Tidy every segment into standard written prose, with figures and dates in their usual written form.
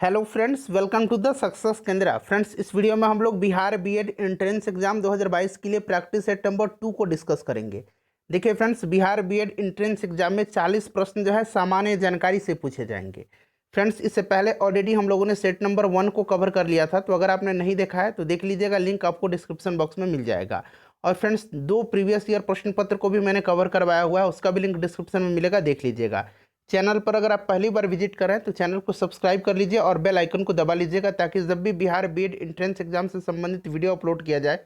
Hello friends, welcome to the success Kendra. Friends, इस video में हम लोग बिहार बीएड एंट्रेंस एग्जाम 2022 के लिए प्रैक्टिस सेट नंबर 2 को डिस्कस करेंगे। देखिए friends, Bihar B Ed entrance exam में 40 प्रश्न जो है सामान्य जानकारी से पूछे जाएंगे। फ्रेंड्स, इससे पहले ऑलरेडी हम लोगों ने सेट नंबर 1 को कवर कर लिया था, तो अगर आपने नहीं देखा है तो देख लीजिएगा, लिंक आपको डिस्क्रिप्शन बॉक्स में मिल जाएगा। और फ्रेंड्स, 2 प्रीवियस ईयर प्रश्न पत्र को भी मैंने कवर करवाया हुआ है, उसका भी लिंक डिस्क्रिप्शन में मिलेगा, देख लीजिएगा। चैनल पर अगर आप पहली बार विजिट कर रहे हैं तो चैनल को सब्सक्राइब कर लीजिए और बेल आइकन को दबा लीजिएगा, ताकि जब भी बिहार बीएड एंट्रेंस एग्जाम से संबंधित वीडियो अपलोड किया जाए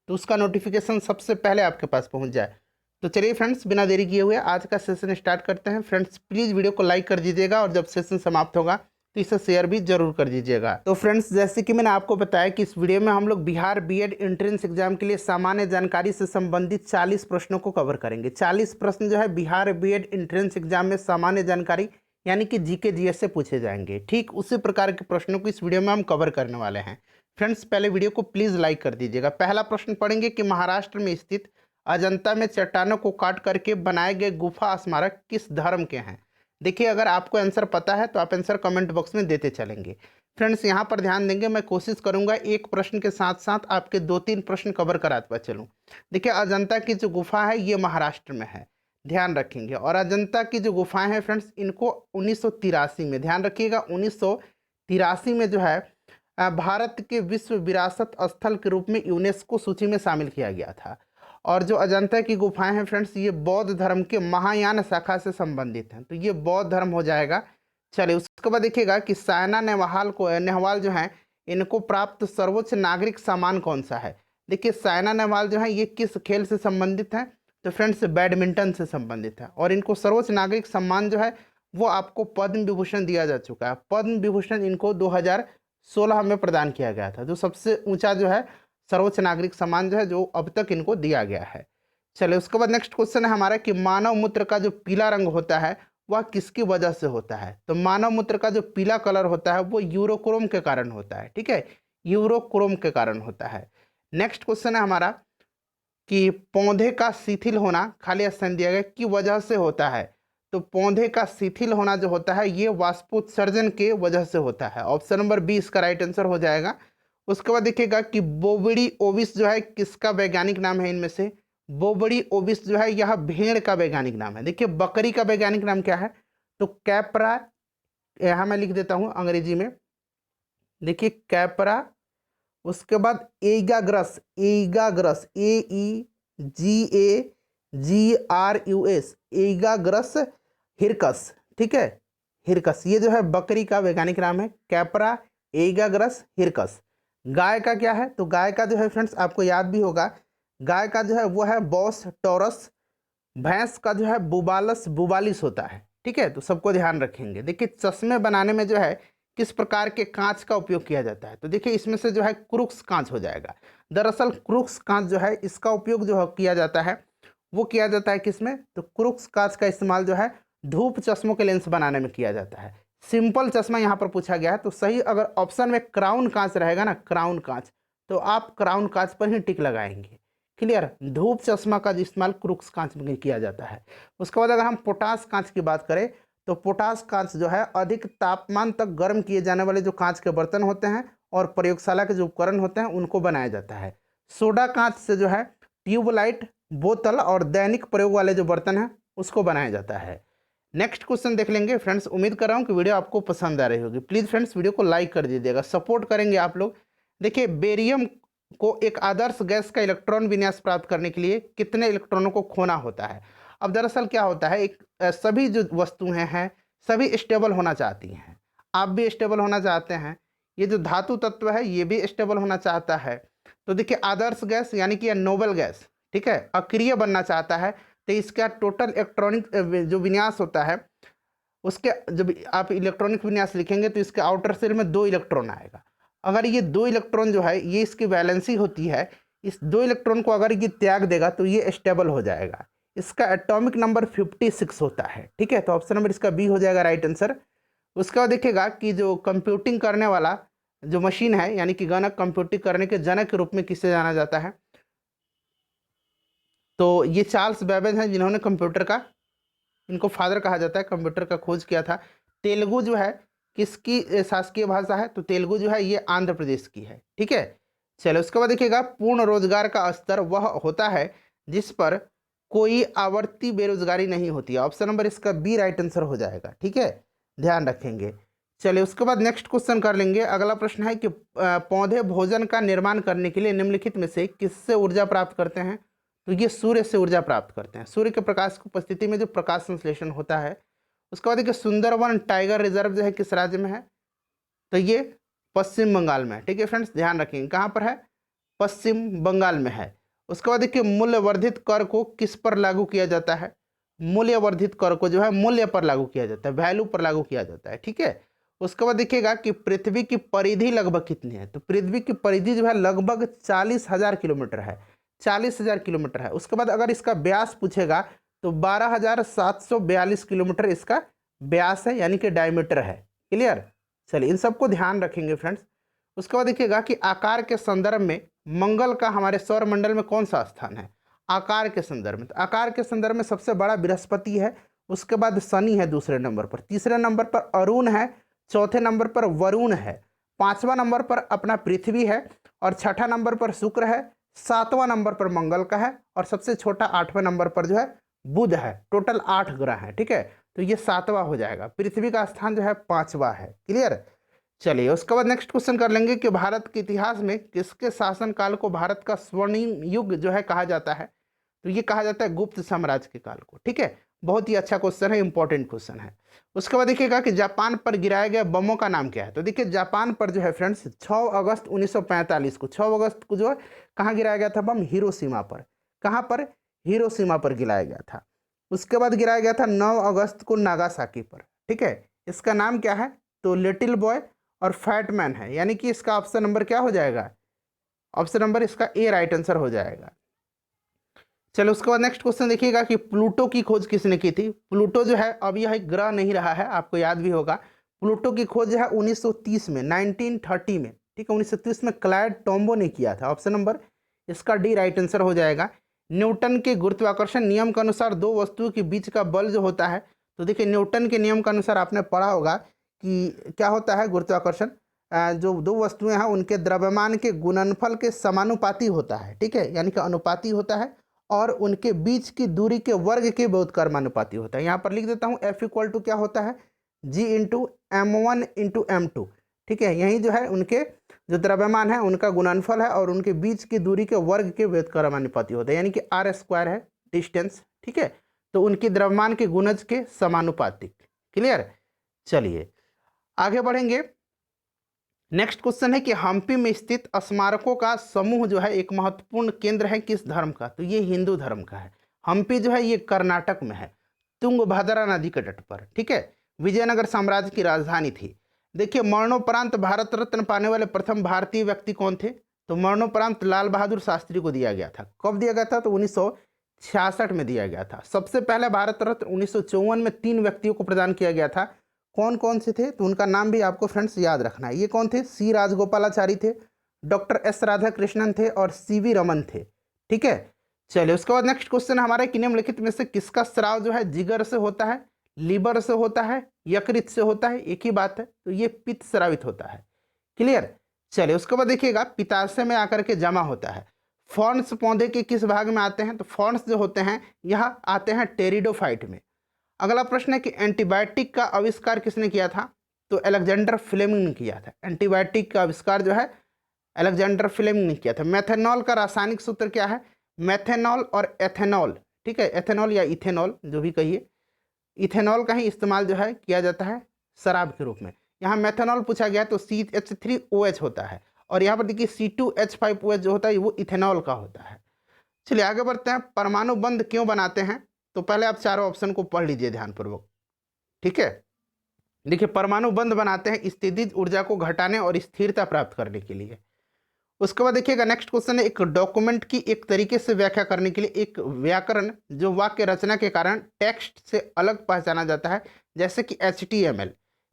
तो उसका नोटिफिकेशन सबसे पहले आपके पास पहुंच जाए। तो चलिए फ्रेंड्स, बिना देरी किए हुए आज का सेशन स्टार्ट करते हैं। फ्रेंड्स, प्लीज़ वीडियो को लाइक कर दीजिएगा और जब सेशन समाप्त होगा तो इसे शेयर भी जरूर कर दीजिएगा। तो फ्रेंड्स, जैसे कि मैंने आपको बताया कि इस वीडियो में हम लोग बिहार बीएड एंट्रेंस एग्जाम के लिए सामान्य जानकारी से संबंधित 40 प्रश्नों को कवर करेंगे। 40 प्रश्न जो है बिहार बीएड एंट्रेंस एग्जाम में सामान्य जानकारी यानी कि जीके जीएस से पूछे जाएंगे। ठीक उसी प्रकार के प्रश्नों को इस वीडियो में हम कवर करने वाले हैं। फ्रेंड्स, पहले वीडियो को प्लीज़ लाइक कर दीजिएगा। पहला प्रश्न पढ़ेंगे कि महाराष्ट्र में स्थित अजंता में चट्टानों को काट करके बनाए गए गुफा स्मारक किस धर्म के हैं। देखिए, अगर आपको आंसर पता है तो आप आंसर कमेंट बॉक्स में देते चलेंगे। फ्रेंड्स, यहाँ पर ध्यान देंगे, मैं कोशिश करूंगा एक प्रश्न के साथ साथ आपके 2-3 प्रश्न कवर कराता हुआ चलूँ। देखिए, अजंता की जो गुफा है ये महाराष्ट्र में है, ध्यान रखेंगे। और अजंता की जो गुफाएं हैं फ्रेंड्स, इनको 1983 में, ध्यान रखिएगा, 1983 में जो है भारत के विश्व विरासत स्थल के रूप में यूनेस्को सूची में शामिल किया गया था। और जो अजंता की गुफाएं हैं फ्रेंड्स, ये बौद्ध धर्म के महायान शाखा से संबंधित हैं, तो ये बौद्ध धर्म हो जाएगा। चलिए, उसके बाद देखिएगा कि सायना नेहवाल जो हैं, इनको प्राप्त सर्वोच्च नागरिक सम्मान कौन सा है। देखिए, सायना नेहवाल जो है ये किस खेल से संबंधित हैं, तो फ्रेंड्स बैडमिंटन से संबंधित है। और इनको सर्वोच्च नागरिक सम्मान जो है वो आपको पद्म विभूषण दिया जा चुका है। पद्म विभूषण इनको 2016 में प्रदान किया गया था, जो सबसे ऊंचा जो है सर्वोच्च नागरिक सम्मान जो है जो अब तक इनको दिया गया है। चलिए, उसके बाद नेक्स्ट क्वेश्चन है हमारा कि मानव मूत्र का जो पीला रंग होता है वह किसकी वजह से होता है। तो मानव मूत्र का जो पीला कलर होता है वो यूरोक्रोम के कारण होता है। ठीक है, यूरोक्रोम के कारण होता है। नेक्स्ट क्वेश्चन है हमारा कि पौधे का शिथिल होना, खाली स्थान दिया गया, की वजह से होता है। तो पौधे का शिथिल होना जो होता है ये वाष्पोत्सर्जन के वजह से होता है। ऑप्शन नंबर बी इसका राइट आंसर हो जाएगा। उसके बाद देखिएगा कि बोबड़ी ओबिस जो है किसका वैज्ञानिक नाम है। इनमें से बोबड़ी ओबिस जो है यह भेड़ का वैज्ञानिक नाम है। देखिए, बकरी का वैज्ञानिक नाम क्या है, तो कैपरा, यहाँ मैं लिख देता हूँ अंग्रेजी में। देखिए, कैपरा, उसके बाद एगाग्रस, AEGAGRUS, एगाग्रस हिरकस। ठीक है, हिरकस ये जो है बकरी का वैज्ञानिक नाम है, कैपरा एगाग्रस हिरकस। गाय का क्या है, तो गाय का जो है फ्रेंड्स आपको याद भी होगा, गाय का जो है वो है बॉस टॉरस। भैंस का जो है बुबालस बुबालिस होता है। ठीक है, तो सबको ध्यान रखेंगे। देखिए, चश्मे बनाने में जो है किस प्रकार के कांच का उपयोग किया जाता है, तो देखिए इसमें से जो है क्रूक्स कांच हो जाएगा। दरअसल क्रूक्स कांच जो है इसका उपयोग जो किया जाता है वो किया जाता है किसमें, तो क्रूक्स कांच का इस्तेमाल जो है धूप चश्मों के लेंस बनाने में किया जाता है। सिंपल चश्मा यहाँ पर पूछा गया है, तो सही अगर ऑप्शन में क्राउन कांच रहेगा ना, क्राउन कांच, तो आप क्राउन कांच पर ही टिक लगाएंगे। क्लियर, धूप चश्मा का इस्तेमाल क्रूक्स कांच में किया जाता है। उसके बाद अगर हम पोटास कांच की बात करें, तो पोटास कांच जो है अधिक तापमान तक गर्म किए जाने वाले जो कांच के बर्तन होते हैं और प्रयोगशाला के जो उपकरण होते हैं उनको बनाया जाता है। सोडा कांच से जो है ट्यूबलाइट, बोतल और दैनिक प्रयोग वाले जो बर्तन हैं उसको बनाया जाता है। नेक्स्ट क्वेश्चन देख लेंगे। फ्रेंड्स, उम्मीद कर रहा हूँ कि वीडियो आपको पसंद आ रही होगी। प्लीज़ फ्रेंड्स, वीडियो को लाइक कर दीजिएगा, सपोर्ट करेंगे आप लोग। देखिए, बेरियम को एक आदर्श गैस का इलेक्ट्रॉन विन्यास प्राप्त करने के लिए कितने इलेक्ट्रॉनों को खोना होता है। अब दरअसल क्या होता है, सभी जो वस्तुएं हैं सभी स्टेबल होना चाहती हैं। आप भी स्टेबल होना चाहते हैं, ये जो धातु तत्व है ये भी स्टेबल होना चाहता है। तो देखिए, आदर्श गैस यानी कि नोबल गैस, ठीक है, अक्रिय बनना चाहता है, तो इसका टोटल इलेक्ट्रॉनिक जो विन्यास होता है उसके, जब आप इलेक्ट्रॉनिक विन्यास लिखेंगे तो इसके आउटर शेल में 2 इलेक्ट्रॉन आएगा। अगर ये 2 इलेक्ट्रॉन जो है ये इसकी वैलेंसी होती है, इस 2 इलेक्ट्रॉन को अगर ये त्याग देगा तो ये स्टेबल हो जाएगा। इसका एटॉमिक नंबर 56 होता है। ठीक है, तो ऑप्शन नंबर इसका बी हो जाएगा राइट आंसर। उसके बाद देखिएगा कि जो कंप्यूटिंग करने वाला जो मशीन है यानी कि गणक, कंप्यूटिंग करने के जनक के रूप में किसे जाना जाता है, तो ये चार्ल्स बेबेज हैं जिन्होंने कंप्यूटर का, इनको फादर कहा जाता है, कंप्यूटर का खोज किया था। तेलुगु जो है किसकी शासकीय भाषा है? तो तेलुगु जो है ये आंध्र प्रदेश की है। ठीक है, चलो उसके बाद देखिएगा, पूर्ण रोजगार का स्तर वह होता है जिस पर कोई आवर्ती बेरोजगारी नहीं होती है। ऑप्शन नंबर इसका बी राइट आंसर हो जाएगा। ठीक है, ध्यान रखेंगे। चलिए उसके बाद नेक्स्ट क्वेश्चन कर लेंगे। अगला प्रश्न है कि पौधे भोजन का निर्माण करने के लिए निम्नलिखित में से किससे ऊर्जा प्राप्त करते हैं? तो ये सूर्य से ऊर्जा प्राप्त करते हैं। सूर्य के प्रकाश की उपस्थिति में जो प्रकाश संश्लेषण होता है। उसके बाद देखिए, सुंदरवन टाइगर रिजर्व जो है किस राज्य में है? तो ये पश्चिम बंगाल में है। ठीक है फ्रेंड्स, ध्यान रखेंगे, कहाँ पर है? पश्चिम बंगाल में है। उसके बाद देखिए, मूल्यवर्धित कर को किस पर लागू किया जाता है? मूल्यवर्धित कर को जो है मूल्य पर लागू किया जाता है, वैल्यू पर लागू किया जाता है। ठीक है, उसके बाद देखिएगा कि पृथ्वी की परिधि लगभग कितनी है? तो पृथ्वी की परिधि जो है लगभग 40,000 किलोमीटर है। 40,000 किलोमीटर है। उसके बाद अगर इसका व्यास पूछेगा तो 12,742 किलोमीटर इसका व्यास है, यानी कि डायमीटर है। क्लियर? चलिए इन सबको ध्यान रखेंगे फ्रेंड्स। उसके बाद देखिएगा कि आकार के संदर्भ में मंगल का हमारे सौर मंडल में कौन सा स्थान है? आकार के संदर्भ में, तो आकार के संदर्भ में सबसे बड़ा बृहस्पति है, उसके बाद शनि है दूसरे नंबर पर, तीसरे नंबर पर अरुण है, चौथे नंबर पर वरुण है, पांचवा नंबर पर अपना पृथ्वी है, और छठा नंबर पर शुक्र है, सातवां नंबर पर मंगल का है, और सबसे छोटा आठवें नंबर पर जो है बुध है। टोटल 8 ग्रह हैं। ठीक है, तो ये सातवां हो जाएगा। पृथ्वी का स्थान जो है पांचवा है। क्लियर? चलिए उसके बाद नेक्स्ट क्वेश्चन कर लेंगे कि भारत के इतिहास में किसके शासनकाल को भारत का स्वर्णिम युग जो है कहा जाता है? तो ये कहा जाता है गुप्त साम्राज्य के काल को। ठीक है, बहुत ही अच्छा क्वेश्चन है, इंपॉर्टेंट क्वेश्चन है। उसके बाद देखिएगा कि जापान पर गिराए गए बमों का नाम क्या है? तो देखिए, जापान पर जो है फ्रेंड्स 6 अगस्त 1945 को, 6 अगस्त को जो है कहाँ गिराया गया था बम? हिरोशिमा पर। कहाँ पर? हिरोशिमा पर गिराया गया था। उसके बाद गिराया गया था 9 अगस्त को नागासाकी पर। ठीक है, इसका नाम क्या है? तो लिटिल बॉय और फैट मैन है, यानी कि इसका ऑप्शन नंबर क्या हो जाएगा? ऑप्शन नंबर इसका ए राइट आंसर हो जाएगा। चलो उसके बाद नेक्स्ट क्वेश्चन देखिएगा कि प्लूटो की खोज किसने की थी? प्लूटो जो है अब यह एक ग्रह नहीं रहा है, आपको याद भी होगा। प्लूटो की खोज जो है 1930 में, 1930 में, ठीक है, 1930 में क्लाइड टॉम्बो ने किया था। ऑप्शन नंबर इसका डी राइट आंसर हो जाएगा। न्यूटन के गुरुत्वाकर्षण नियम के अनुसार दो वस्तुओं के बीच का बल जो होता है, तो देखिए न्यूटन के नियम के अनुसार आपने पढ़ा होगा कि क्या होता है गुरुत्वाकर्षण, जो दो वस्तुएं हैं उनके द्रव्यमान के गुणनफल के समानुपाती होता है। ठीक है, यानी कि अनुपाती होता है, और उनके बीच की दूरी के वर्ग के बहुत कर्मानुपाती होता है। यहाँ पर लिख देता हूँ F इक्वल टू क्या होता है? G into M1 into M2। ठीक है, यही जो है उनके जो द्रव्यमान है उनका गुणनफल है, और उनके बीच की दूरी के वर्ग के बहुत कर्मानुपाती होता है, यानी कि R स्क्वायर है डिस्टेंस। ठीक है, तो उनकी द्रव्यमान के गुणज के समानुपातिक। क्लियर? चलिए आगे बढ़ेंगे। नेक्स्ट क्वेश्चन है कि हम्पी में स्थित स्मारकों का समूह जो है एक महत्वपूर्ण केंद्र है किस धर्म का? तो ये हिंदू धर्म का है। हम्पी जो है ये कर्नाटक में है, तुंगभद्रा नदी के तट पर। ठीक है, विजयनगर साम्राज्य की राजधानी थी। देखिए, मरणोपरांत भारत रत्न पाने वाले प्रथम भारतीय व्यक्ति कौन थे? तो मरणोपरांत लाल बहादुर शास्त्री को दिया गया था। कब दिया गया था? तो 1966 में दिया गया था। सबसे पहले भारत रत्न 1954 में 3 व्यक्तियों को प्रदान किया गया था। कौन कौन से थे? तो उनका नाम भी आपको फ्रेंड्स याद रखना है। ये कौन थे? सी राजगोपालाचारी थे, डॉक्टर एस राधाकृष्णन थे, और सीवी रमन थे। ठीक है, चलिए उसके बाद नेक्स्ट क्वेश्चन हमारा कि निम्नलिखित में से किसका स्राव जो है जिगर से होता है, लीवर से होता है, यकृत से होता है? एक ही बात है, तो ये पित्त स्रावित होता है। क्लियर? चलिए उसके बाद देखिएगा पित्ताशय में आकर के जमा होता है। फॉर्न्स पौधे के किस भाग में आते हैं? तो फॉर्न्स जो होते हैं यह आते हैं टेरिडोफाइट में। अगला प्रश्न है कि एंटीबायोटिक का आविष्कार किसने किया था? तो अलेक्जेंडर फ्लेमिंग ने किया था। एंटीबायोटिक का आविष्कार जो है अलेक्जेंडर फ्लेमिंग ने किया था। मेथेनॉल का रासायनिक सूत्र क्या है? मेथेनॉल और एथेनॉल। ठीक है, एथेनॉल या इथेनॉल जो भी कहिए, इथेनॉल का ही इस्तेमाल जो है किया जाता है शराब के रूप में। यहाँ मेथेनॉल पूछा गया तो CH3OH होता है, और यहाँ पर देखिए C2H5OH जो होता है वो इथेनॉल का होता है। चलिए आगे बढ़ते हैं। परमाणु बंध क्यों बनाते हैं? तो पहले आप चारों ऑप्शन को पढ़ लीजिए ध्यानपूर्वक। ठीक है, देखिए परमाणु बंध बनाते हैं स्थितिज ऊर्जा को घटाने और स्थिरता प्राप्त करने के लिए। उसके बाद देखिएगा नेक्स्ट क्वेश्चन है एक डॉक्यूमेंट की एक तरीके से व्याख्या करने के लिए एक व्याकरण जो वाक्य रचना के कारण टेक्स्ट से अलग पहचाना जाता है, जैसे कि HTML।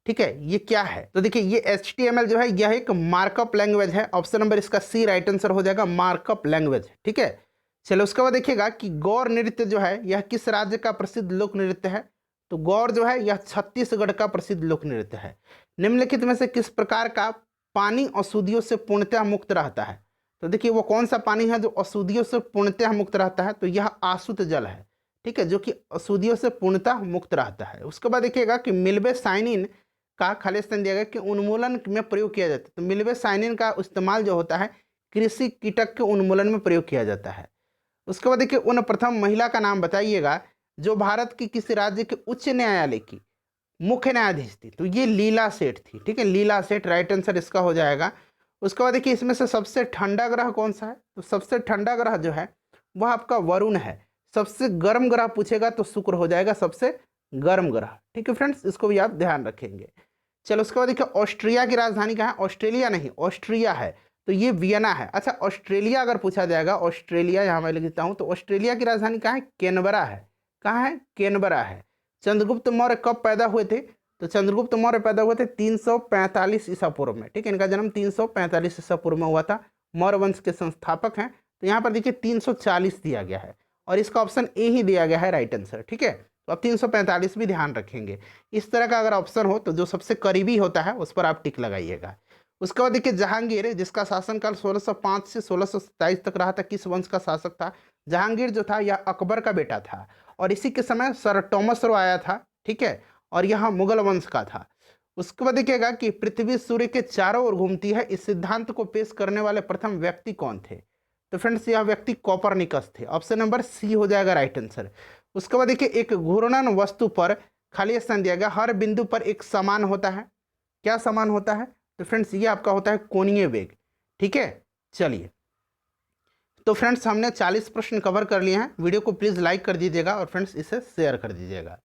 ठीक है, ये क्या है? तो देखिए ये HTML जो है यह एक मार्कअप लैंग्वेज है। ऑप्शन नंबर इसका सी राइट आंसर हो जाएगा, मार्कअप लैंग्वेज। ठीक है, चलो उसके बाद देखिएगा कि गौर नृत्य जो है यह किस राज्य का प्रसिद्ध लोक नृत्य है? तो गौर जो है यह छत्तीसगढ़ का प्रसिद्ध लोक नृत्य है। निम्नलिखित में से किस प्रकार का पानी अशुद्धियों से पूर्णतः मुक्त रहता है? तो देखिए वो कौन सा पानी है जो अशुद्धियों से पूर्णतः मुक्त रहता है? तो यह आशुद्ध जल है, ठीक है, जो कि अशुद्धियों से पूर्णतः मुक्त रहता है। उसके बाद देखिएगा कि मिल्वे साइनिन का खाली स्थान दिया गया कि उन्मूलन में प्रयोग किया जाता है। तो मिल्वे साइनिन का इस्तेमाल जो होता है कृषि कीटक के उन्मूलन में प्रयोग किया जाता है। उसके बाद देखिए उन प्रथम महिला का नाम बताइएगा जो भारत की किसी राज्य के उच्च न्यायालय की मुख्य न्यायाधीश थी। तो ये लीला सेठ थी, ठीक है, लीला सेठ राइट आंसर इसका हो जाएगा। उसके बाद देखिए इसमें से सबसे ठंडा ग्रह कौन सा है? तो सबसे ठंडा ग्रह जो है वह आपका वरुण है। सबसे गर्म ग्रह पूछेगा तो शुक्र हो जाएगा सबसे गर्म ग्रह, ठीक है फ्रेंड्स, इसको भी आप ध्यान रखेंगे। चलो उसके बाद देखिए ऑस्ट्रिया की राजधानी कहाँ है? ऑस्ट्रेलिया नहीं, ऑस्ट्रिया है, तो ये वियना है। अच्छा ऑस्ट्रेलिया अगर पूछा जाएगा, ऑस्ट्रेलिया यहाँ मैं लिख देता हूँ, तो ऑस्ट्रेलिया की राजधानी कहाँ है? कैनबरा है। कहाँ है? कैनबरा है। चंद्रगुप्त मौर्य कब पैदा हुए थे? तो चंद्रगुप्त मौर्य पैदा हुए थे 345 ईसा पूर्व में, ठीक है, इनका जन्म 345 ईसा पूर्व में हुआ था। मौर्य वंश के संस्थापक हैं। तो यहाँ पर देखिए 340 दिया गया है और इसका ऑप्शन ए ही दिया गया है राइट आंसर, ठीक है। तो अब 345 भी ध्यान रखेंगे। इस तरह का अगर ऑप्शन हो तो जो सबसे करीबी होता है उस पर आप टिक लगाइएगा। उसके बाद देखिए जहांगीर, जिसका शासनकाल 1605 से 1627 तक रहा था, किस वंश का शासक था? जहांगीर जो था यह अकबर का बेटा था और इसी के समय सर टॉमस रो आया था, ठीक है, और यह मुगल वंश का था। उसके बाद देखिएगा कि पृथ्वी सूर्य के चारों ओर घूमती है, इस सिद्धांत को पेश करने वाले प्रथम व्यक्ति कौन थे? तो फ्रेंड्स यह व्यक्ति कोपरनिकस थे। ऑप्शन नंबर सी हो जाएगा राइट आंसर। उसके बाद देखिए एक घूर्णन वस्तु पर खाली स्थान दिया गया, हर बिंदु पर एक समान होता है। क्या समान होता है? तो फ्रेंड्स ये आपका होता है कोणीय वेग, ठीक है। चलिए तो फ्रेंड्स हमने 40 प्रश्न कवर कर लिए हैं। वीडियो को प्लीज़ लाइक कर दीजिएगा और फ्रेंड्स इसे शेयर कर दीजिएगा।